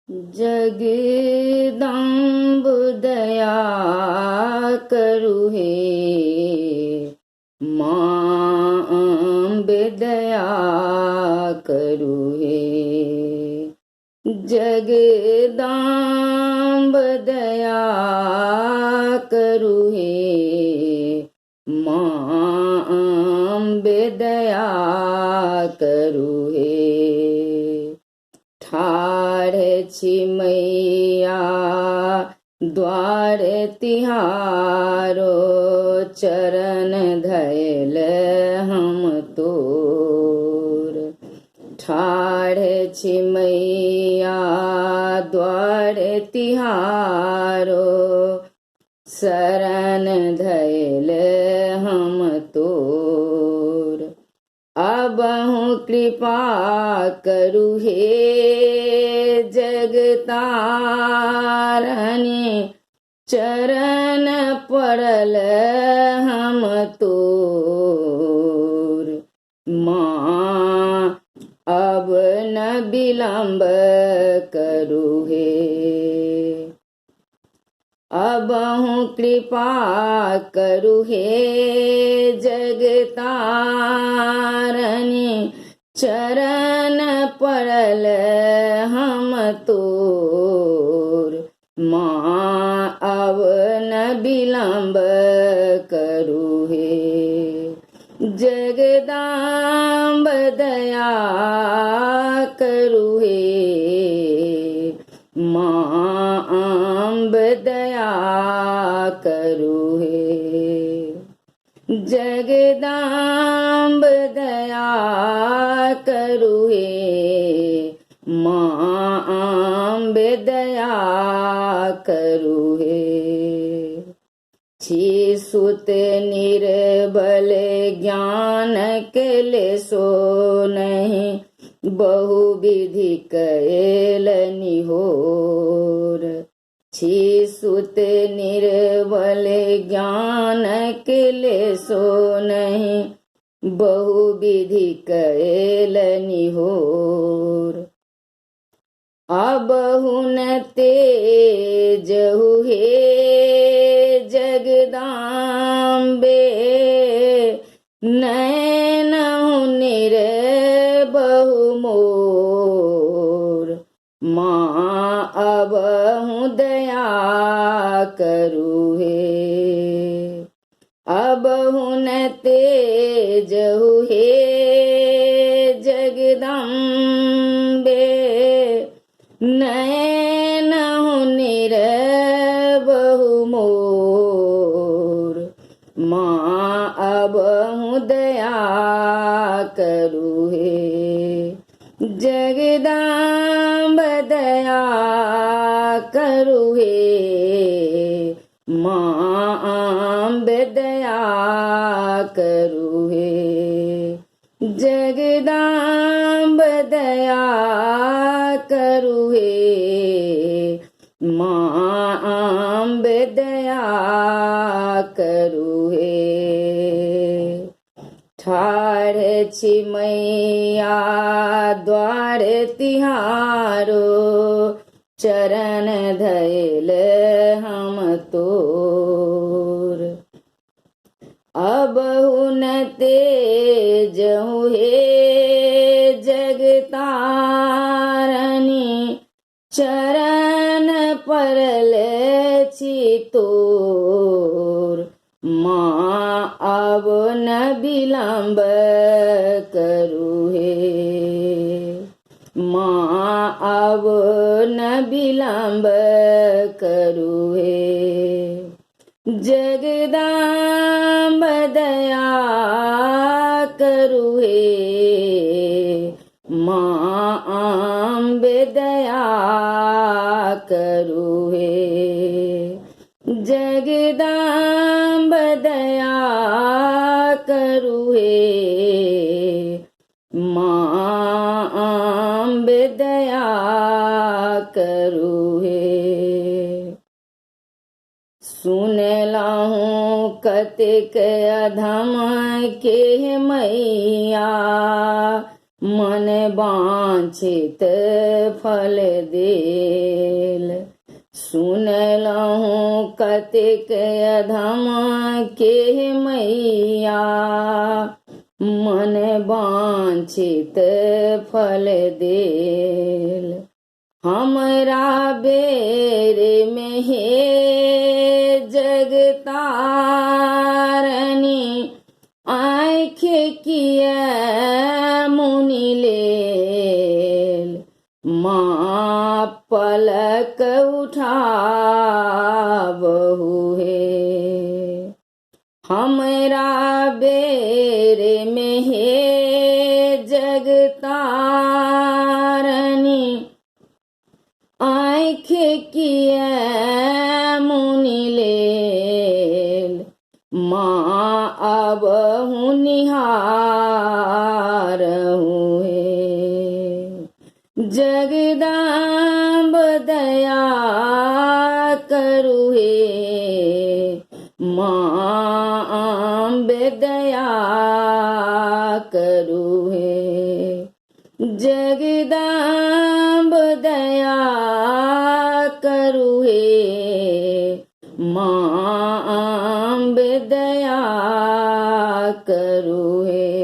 जगदम्ब दया करु हे, माँ अम्बे दया करु हे। जगदम्ब दया करु हे, माँ अम्बे दया करु हे। ठाढ़ छी मैया द्वार तिहारो, चरण धैल हम तोर। ठाढ़ छी मैया द्वार तिहारो, शरण धैल हम तोर। अबहु कृपा करु हे जगतारनी, चरण पड़ल हम तोर। माँ अब न विलम्ब करु हे, अबहु कृपा करु हे जगतारनी, चरण पड़ल हम तोर। माँ अब न विलम्ब करु हे, जगदम्ब दया करु हे, माँ अम्ब दया करु हे। जगदम्ब दया करु हे, माँ अम्ब दया करु हे। छी सुत निर्बल ज्ञान क्लेशो नहीं, बहुविधि कैल निहोर। छी सुत निर्बल ज्ञान क्लेशो नहीं, बहुविधि कैल निहोर। अबहु न तेजहु हे जगदम्बे, नैनहु निर्बहु मोर। माँ अबहु दया करु हे, अबहु न तेजहु हे जगदम्बे, नैनहु निर्बहु मोर। माँ अबहु दया करु हे, जगदम्ब दया करु हे, माँ अम्ब दया करु हे। जगदम्ब दया करु हे, माँ अम्ब दया करु हे। ठाढ़ छी मैया द्वार तिहारो, चरण धैल हम तोर। अबहु न तेजहु हे जगतारनी, चरण पड़ल छी तोर। माँ अब न विलम्ब करु हे, माँ अब न विलम्ब करु हे। जगदम्ब दया करु हे, माँ अम्ब दया करु हे। जगदम्ब दया करु हे, माँ अम्ब दया करु हे। सुनलहु कतेक अधम के मैया, मन वांछित फल देल। सुन लहूँ कतिक अधम के मैया, मन वांछित फल देल। हमरा बेर में हे जगतारनी, आँख किया मुनि लेल। माँ पलक उठावहु हे, हमरा बेर में हे जगतारनी, आँख किया मुनि लेल। माँ अबहु निहारहु हे, जगदम्ब दया करु हे। माँ अम्बे दया करु हे, जगदम्ब दया करु हे। माँ अम्बे दया करु हे।